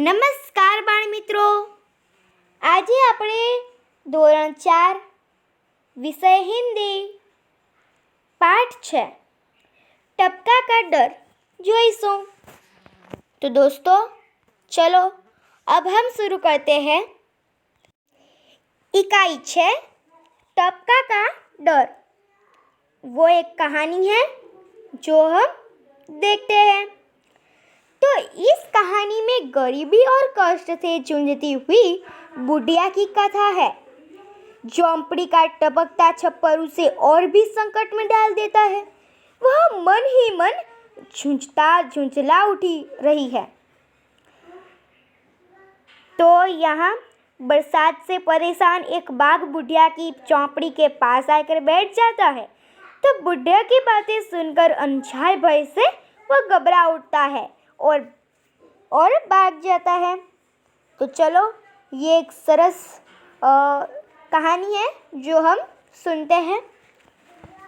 નમસ્કાર બાળ મિત્રો, આજે આપણે ધોરણ 4 વિષય હિન્દી पाठ 6 टपका का डर જોઈશું। तो दोस्तों चलो अब हम शुरू करते हैं। इकाई 6 टपका का डर। वो एक कहानी है जो हम देखते हैं। तो इस कहानी में गरीबी और कष्ट से जूझती हुई बुढ़िया की कथा है। झोंपड़ी का टपकता छप्पर उसे और भी संकट में डाल देता है। वह मन ही मन झुंझला उठी रही है। तो यहाँ बरसात से परेशान एक बाघ बुढ़िया की झोंपड़ी के पास आकर बैठ जाता है। तो बुढ़िया की बातें सुनकर अनजान भय से वह घबरा उठता है और भाग जाता है। तो चलो ये एक सरस कहानी है जो हम सुनते हैं।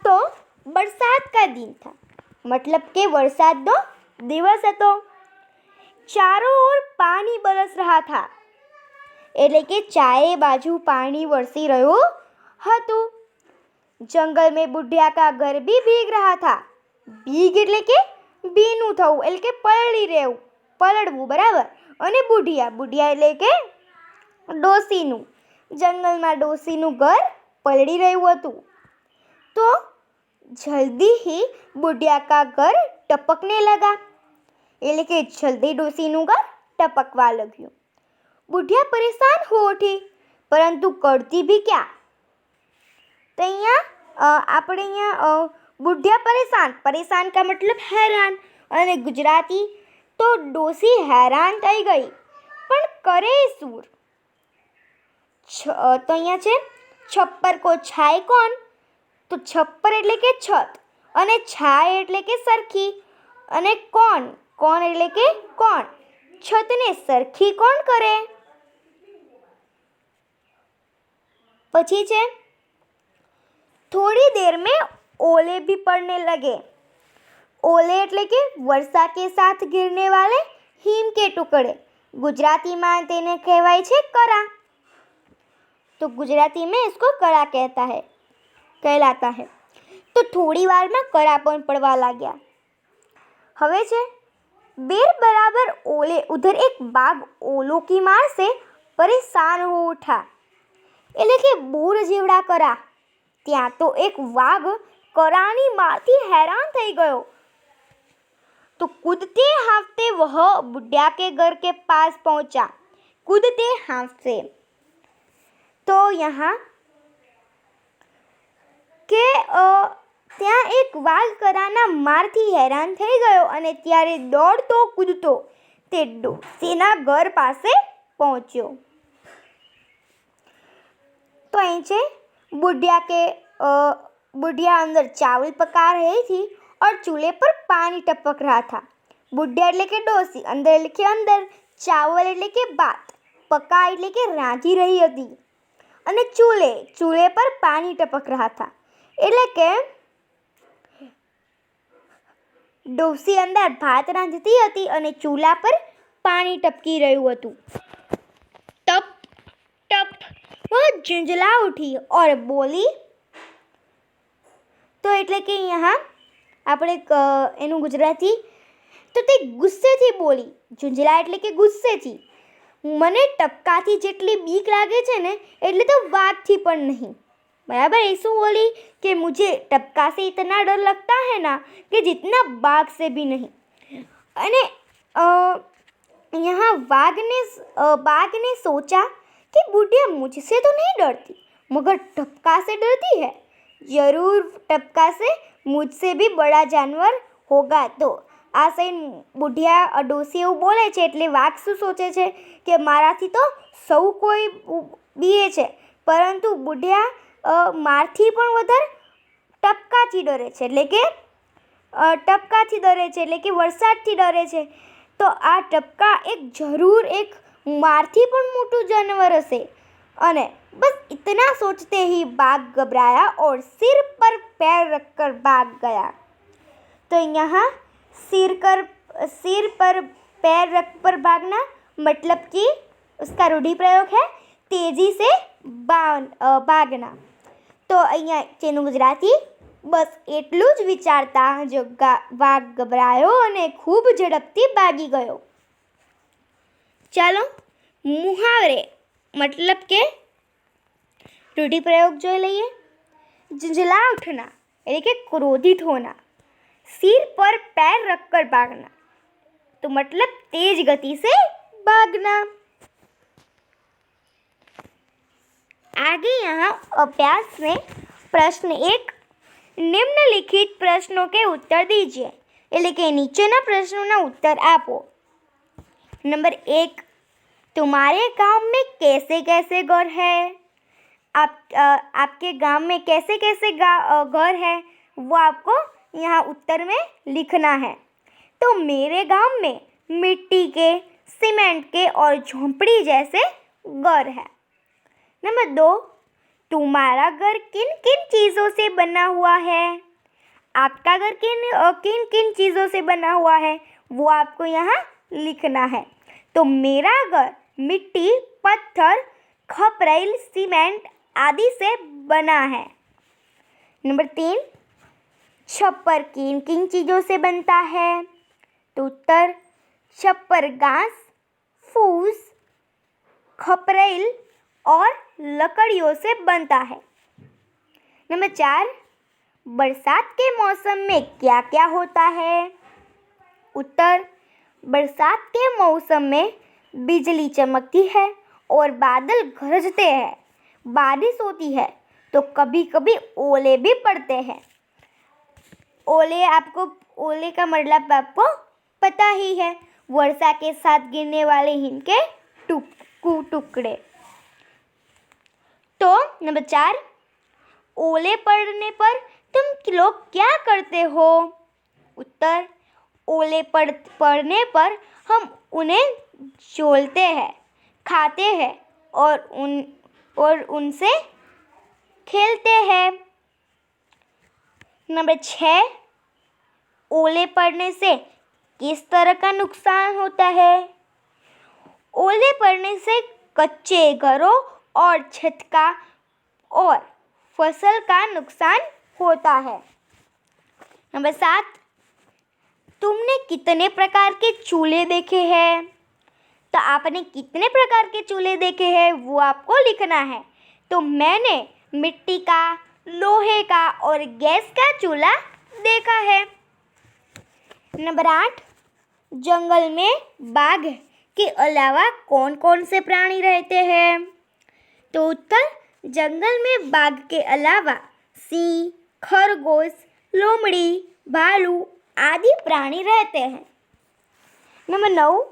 तो बरसात का दिन था, मतलब के वरसादનો દિવસ હતો। ચારો ઓર પાણી બરસ रहा था, એટલે કે ચારે બાજુ પાણી વરસી રહ્યું હતું। જંગલ में बुढ़िया का घर भी भीग रहा था। ભીગ એટલે કે ભીનું થવું, એટલે કે પલળી રહેવું, પલળવું, બરાબર। અને બુઢિયા એટલે કે ડોસીનું, જંગલમાં ડોસીનું ઘર પલળી રહ્યું હતું। તો जल्दी ही बुढ़िया का घर टपकने लगा, એટલે કે જલ્દી ડોસીનું ઘર ટપકવા લગ્યું। बुढ़िया परेशान हो उठी, परंतु करती भी क्या। तो આપણે बुढ़िया परेशान का मतलब हैरान, અને गुजराती तो डोसी हैरान થઈ ગઈ, પણ કરે શું। તો અહીંયા છે છપ્પર को छाए कौन। तो छप्पर એટલે કે છત, અને છાય એટલે કે સરખી, અને કોણ એટલે કે કોણ। છતને સરખી કોણ કરે। પછી છે थोड़ी देर में ओले भी पड़ने लगे। ओले એટલે કે वर्षा के साथ गिरने वाले हिम के टुकड़े। गुजराती में તેને કહેવાય છે કરા। तो गुजराती में इसको करा कहलाता है। तो थोड़ी वार में करा पण पड़वा लाग्या। हवे छे बेर बराबर ओले। उधर एक बाघ ओलों की मार से परेशान हो उठा, એટલે કે બોર જેવડા કરા। ત્યાં તો એક વાઘ करानी मारથી हैरान થઈ ગયો। तो कूदते हाँफते वह बुढ़िया के घर के पास पहुंचा। कूदते हाँफते, तो यहाँ કે ત્યાં એક વાઘ કરાના મારથી હેરાન થઈ ગયો અને ત્યારે દોડતો કૂદતો તે ડોસીના ઘર પાસે પહોંચ્યો। तो અહીં છે बुढ़िया अंदर चावल पका रही थी और चूल्हे पर पानी टपक रहा था। बुढ़िया એટલે કે ડોસી, અંદર એટલે કે અંદર, ચાવલ એટલે કે ભાત, પકા એટલે કે રાંધી રહી હતી, અને ચૂલ્हे पर पानी टपक रहा था એટલે કે ડોસી અંદર ભાત રાંધતી હતી અને ચૂલા પર પાણી ટપકી રહ્યું હતું। टप टप वह झुंझला उठी और बोली। तो એટલે કે यहाँ આપણે એનું ગુજરાતી, તો તે ગુસ્સેથી બોલી। ઝુંઝલા એટલે કે ગુસ્સેથી। મને ટપકાથી જેટલી બીક લાગે છે ને એટલે તો વાઘથી પણ નહીં, बराबर। ऐसू बोली कि मुझे टपका से इतना डर लगता है ना कि जितना बाघ से भी नहीं। अने यहाँ बाघ ने सोचा कि बुढ़िया मुझसे तो नहीं डरती, मगर टपका से डरती है। जरूर टपका से मुझसे भी बड़ा जानवर होगा। तो आ सही बुढ़िया डोसी એવું બોલે છે એટલે વાઘ શું સોચે છે કે મારાથી તો સૌ કોઈ બીએ છે, પરંતુ બુઢિયા મારથી પણ વધારે ટપકાથી ડરે છે, એટલે કે વરસાદથી ડરે છે। તો આ ટપકા જરૂર એક મારથી પણ મોટું जानवर હશે। અને बस इतना सोचते ही बाघ घबराया और सिर पर पैर रखकर भाग गया। तो यहाँ सिर पर पैर रख कर भागना मतलब कि उसका रूढ़ि प्रयोग है तेजी से ભાગના. તો અહીંયા તેનું ગુજરાતી બસ એટલું જ વિચારતા જો વાઘ ગભરાયો અને ખૂબ ઝડપથી ભાગી ગયો. ચાલો મુહાવરે मतलब કે રૂઢિપ્રયોગ જોઈ લઈએ. झुंझला उठना यानी कि क्रोधित होना. सिर पर पैर रखकर भागना तो मतलब तेज गति से भागना. आगे यहाँ अभ्यास में प्रश्न 1 निम्नलिखित प्रश्नों के उत्तर दीजिए એટલે કે નીચેના પ્રશ્નોના उत्तर આપો. नंबर 1 तुम्हारे गांव में कैसे कैसे घर है. आपके गांव में कैसे कैसे घर है वो आपको यहाँ उत्तर में लिखना है. तो मेरे गांव में मिट्टी के सीमेंट के और झोंपड़ी जैसे घर है. नंबर 2 तुम्हारा घर किन किन चीज़ों से बना हुआ है. आपका घर किन किन चीज़ों से बना हुआ है वो आपको यहाँ लिखना है. तो मेरा घर मिट्टी पत्थर खपरेल सीमेंट आदि से बना है. नंबर 3 छप्पर किन किन चीज़ों से बनता है. तो उत्तर छप्पर घास फूस खपरेल और लकड़ियों से बनता है. नंबर 4 बरसात के मौसम में क्या क्या होता है. उत्तर बरसात के मौसम में बिजली चमकती है और बादल गरजते हैं. बारिश होती है तो कभी कभी ओले भी पड़ते हैं. ओले का मतलब आपको पता ही है, वर्षा के साथ गिरने वाले हिम के टुकड़े. तो नंबर 4 ओले पड़ने पर तुम लोग क्या करते हो. उत्तर ओले पड़ने पर हम उन्हें झोलते हैं खाते हैं और उनसे खेलते हैं. नंबर 6 ओले पड़ने से किस तरह का नुकसान होता है. ओले पड़ने से कच्चे घरों और छत का और फसल का नुकसान होता है. नंबर 7 तुमने कितने प्रकार के चूल्हे देखे हैं. तो आपने कितने प्रकार के चूल्हे देखे हैं वो आपको लिखना है. तो मैंने मिट्टी का लोहे का और गैस का चूल्हा देखा है. नंबर 8 जंगल में बाघ के अलावा कौन कौन से प्राणी रहते हैं. तो उत्तर जंगल में बाघ के अलावा सिंह खरगोश लोमड़ी भालू आदि प्राणी रहते हैं. नंबर 9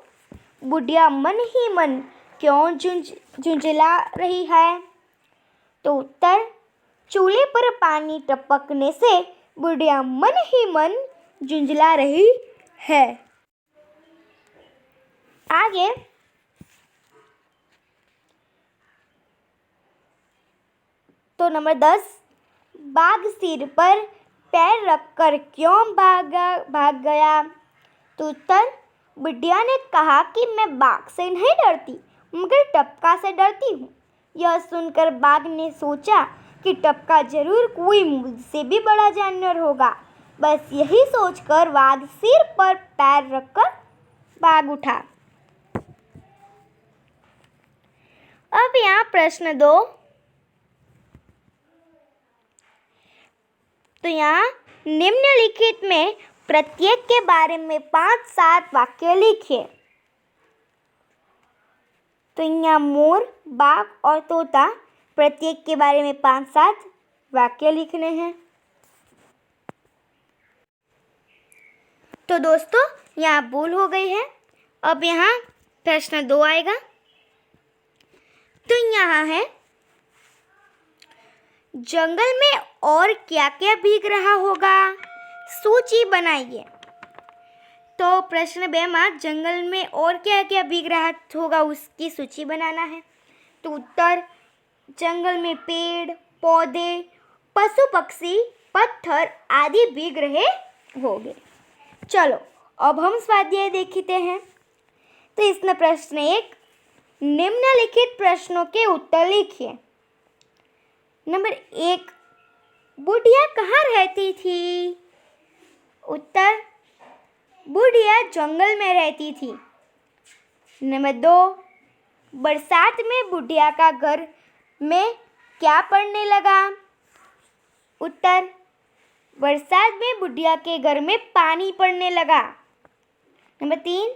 बुढ़िया मन ही मन क्यों झुंझला रही है. तो उत्तर चूल्हे पर पानी टपकने से बुढ़िया मन ही मन झुंझला रही है. आगे तो नंबर 10 बाघ सिर पर पैर रखकर क्यों भाग गया. तो उत्तर बुढ़िया ने कहा कि मैं बाघ से नहीं डरती मगर टपका से डरती हूँ. यह सुनकर बाघ ने सोचा कि टपका जरूर कोई मुझसे भी बड़ा जानवर होगा. बस यही सोचकर बाघ सिर पर पैर रखकर भाग उठा. अब यहाँ प्रश्न 2. तो यहाँ निम्नलिखित में प्रत्येक के बारे में 5-7 वाक्य लिखिए. तो यहाँ मोर बाघ और तोता प्रत्येक के बारे में 5-7 वाक्य लिखने हैं. तो दोस्तों यहाँ भूल हो गई है. अब यहाँ प्रश्न 2 आएगा. तो यहाँ है जंगल में और क्या क्या भीग रहा होगा. सूची बनाइए. तो प्रश्न 2 में जंगल में और क्या क्या भीग रहा होगा उसकी सूची बनाना है. तो उत्तर जंगल में पेड़ पौधे पशु पक्षी पत्थर आदि भीग रहे होंगे. चलो अब हम स्वाध्याय देखते हैं. तो इसमें प्रश्न 1, निम्नलिखित प्रश्नों के उत्तर लिखिए। नंबर 1, बुढ़िया कहाँ रहती थी? उत्तर, बुढ़िया जंगल में रहती थी। नंबर 2, बरसात में बुढ़िया का घर में क्या पड़ने लगा? उत्तर, बरसात में बुढ़िया के घर में पानी पड़ने लगा। नंबर 3,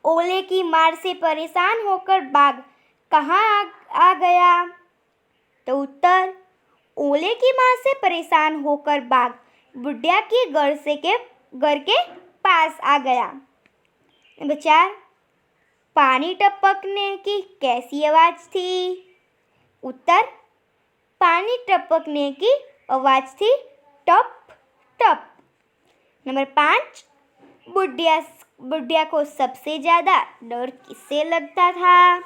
ओले की मार से परेशान होकर बाघ कहाँ आ गया? तो उत्तर, ओले की मार से परेशान होकर बाघ बुढ़िया के घर के पास आ गया। नंबर 4, पानी टपकने की कैसी आवाज़ थी? उत्तर, पानी टपकने की आवाज़ थी टप टप। नंबर 5, बुढ़िया को सबसे ज़्यादा डर किससे लगता था?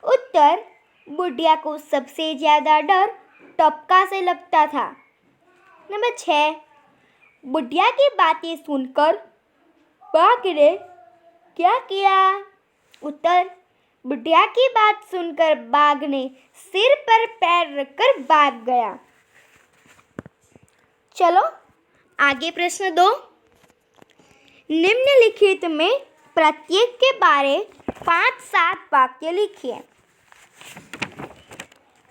उत्तर, बुढ़िया को सबसे ज़्यादा डर टपका से लगता था। नंबर 6, बुढ़िया की बातें सुनकर बाघ ने क्या किया? उत्तर, बुढ़िया की बात सुनकर बाघ ने सिर पर पैर रखकर भाग गया। चलो आगे प्रश्न 2, निम्नलिखित में प्रत्येक के बारे 5-7 वाक्य लिखिए।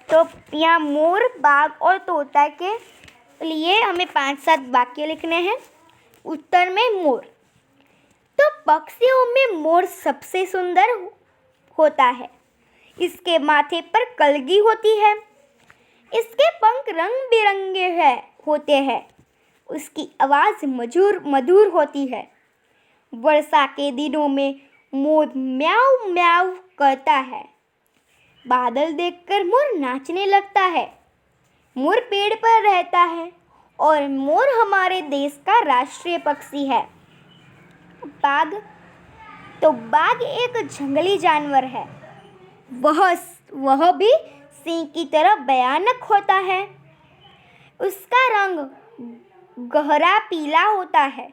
तो यहाँ मोर, बाघ और तोता के लिए हमें 5-7 वाक्य लिखने हैं। उत्तर में मोर, तो पक्षियों में मोर सबसे सुंदर होता है। इसके माथे पर कलगी होती है। इसके पंख रंग बिरंगे होते हैं। उसकी आवाज़ मधुर होती है। वर्षा के दिनों में मोर म्याऊ म्याऊ करता है। बादल देखकर मोर नाचने लगता है। मोर पेड़ पर रहता है और मोर हमारे देश का राष्ट्रीय पक्षी है। बाघ एक जंगली जानवर है। वह भी सिंह की तरह भयानक होता है। उसका रंग गहरा पीला होता है।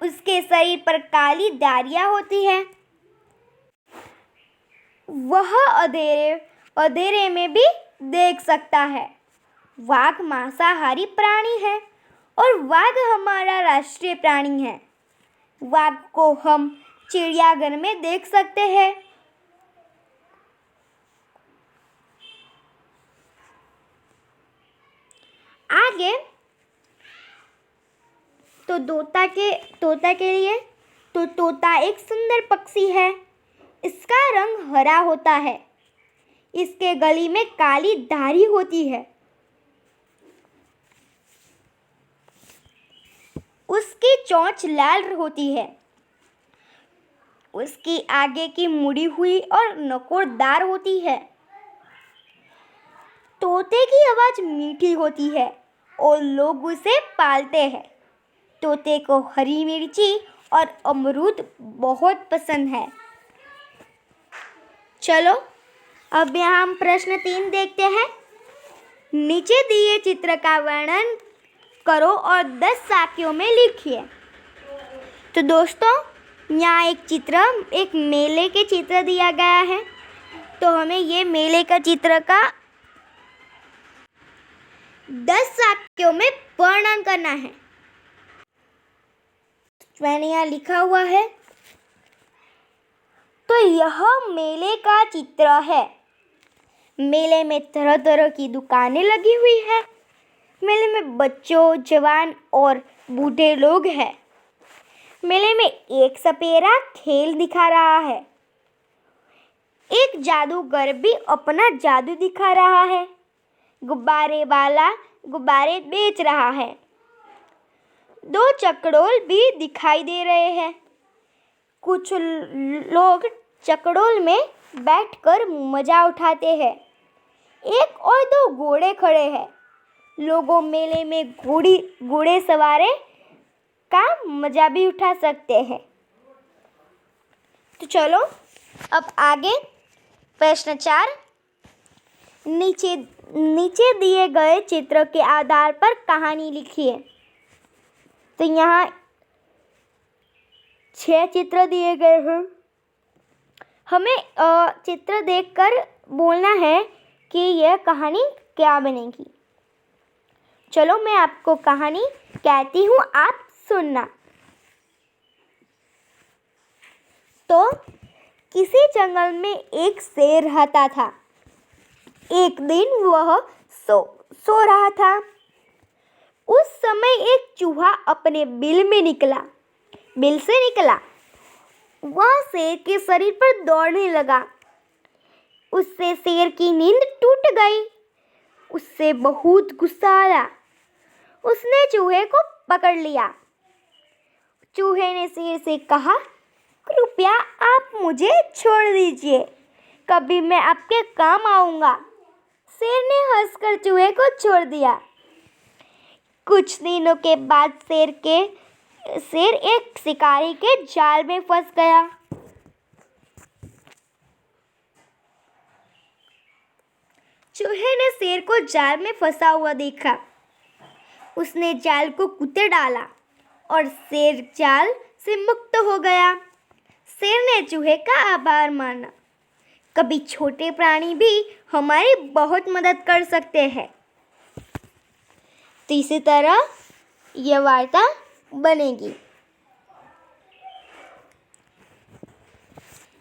उसके शरीर पर काली धारियां होती हैं। वह अंधेरे में भी देख सकता है। वाघ मांसाहारी प्राणी है और वाघ हमारा राष्ट्रीय प्राणी है। वाघ को हम चिड़ियाघर में देख सकते हैं। आगे तो तोता के लिए, तो तोता एक सुंदर पक्षी है। इसका रंग हरा होता है। इसके गले में काली धारी होती है। उसकी चोंच लाल होती है। उसकी आगे की मुड़ी हुई और नोकदार होती है। तोते की आवाज़ मीठी होती है और लोग उसे पालते हैं। तोते को हरी मिर्ची और अमरूद बहुत पसंद है। चलो अब यहाँ हम प्रश्न 3 देखते हैं। नीचे दिए चित्र का वर्णन करो और 10 वाक्यों में लिखिए। तो दोस्तों यहाँ एक मेले के चित्र दिया गया है। तो हमें ये मेले का चित्र का 10 वाक्यों में वर्णन करना है। मैंने यहाँ लिखा हुआ है। तो यह मेले का चित्र है। मेले में तरह तरह की दुकानें लगी हुई है। मेले में बच्चों, जवान और बूढ़े लोग हैं। मेले में एक सपेरा खेल दिखा रहा है। एक जादूगर भी अपना जादू दिखा रहा है। गुब्बारे वाला गुब्बारे बेच रहा है। 2 चकडोल भी दिखाई दे रहे हैं। कुछ लोग चकडोल में बैठकर मजा उठाते हैं। 1 और 2 घोड़े खड़े हैं। लोगों मेले में घोड़े सवारी का मजा भी उठा सकते हैं। तो चलो अब आगे प्रश्न 4, नीचे दिए गए चित्र के आधार पर कहानी लिखिए। तो यहाँ 6 चित्र दिए गए हैं। हमें चित्र देखकर बोलना है कि यह कहानी क्या बनेगी। चलो मैं आपको कहानी कहती हूँ, आप सुनना। तो किसी जंगल में एक शेर रहता था। एक दिन वह सो रहा था। उस समय एक चूहा अपने बिल से निकला। वह शेर के शरीर पर दौड़ने लगा। उससे शेर की नींद टूट गई। उससे बहुत गुस्सा आया। उसने चूहे को पकड़ लिया। चूहे ने शेर से कहा, कृपया आप मुझे छोड़ दीजिए, कभी मैं आपके काम आऊँगा। शेर ने हंसकर चूहे को छोड़ दिया। कुछ दिनों के बाद शेर एक शिकारी के जाल में फंस गया। चूहे ने शेर को जाल में फंसा हुआ देखा। उसने जाल को कुतर डाला और शेर जाल से मुक्त हो गया। शेर ने चूहे का आभार माना। कभी छोटे प्राणी भी हमारी बहुत मदद कर सकते हैं। तो इसी तरह यह वार्ता बनेगी।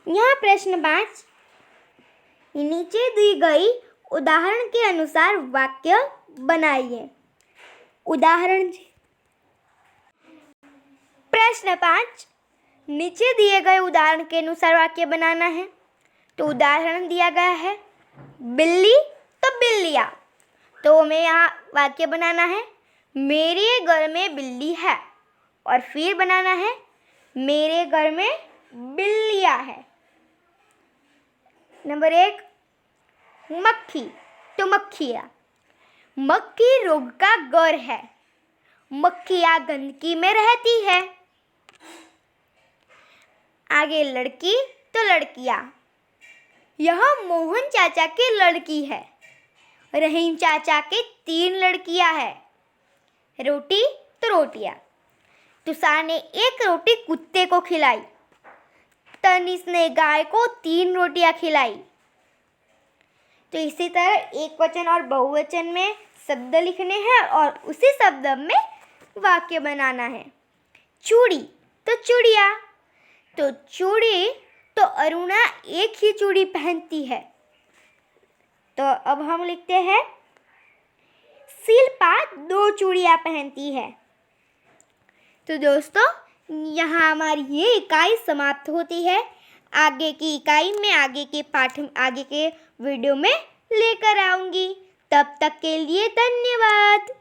यहाँ प्रश्न 5, नीचे दी गई उदाहरण के अनुसार वाक्य बनाइए। उदाहरण। प्रश्न 5, नीचे दिए गए उदाहरण के अनुसार वाक्य बनाना है। तो उदाहरण दिया गया है बिल्ली तो बिल्लियाँ। तो हमें यहाँ वाक्य बनाना है मेरे घर में बिल्ली है, और फिर बनाना है मेरे घर में बिल्लियाँ है। नंबर 1, मक्खी तो मक्खियाँ। मक्खी रोग का घर है। मक्खियाँ गंदगी में रहती है। आगे लड़की तो लड़कियाँ। यह मोहन चाचा की लड़की है। रहीम चाचा के 3 लड़कियां हैं। रोटी तो रोटियां। तुषार ने 1 रोटी कुत्ते को खिलाई। तनिष ने गाय को 3 रोटियां खिलाई। तो इसी तरह एक वचन और बहुवचन में शब्द लिखने हैं और उसी शब्द में वाक्य बनाना है। चूड़ी तो चूड़िया। तो चूड़ी तो अरुणा एक ही चूड़ी पहनती है। तो अब हम लिखते हैं शिल्पा 2 चूड़ियाँ पहनती है। तो दोस्तों यहाँ हमारी ये इकाई समाप्त होती है। आगे की इकाई में आगे के वीडियो में लेकर आऊँगी। तब तक के लिए धन्यवाद।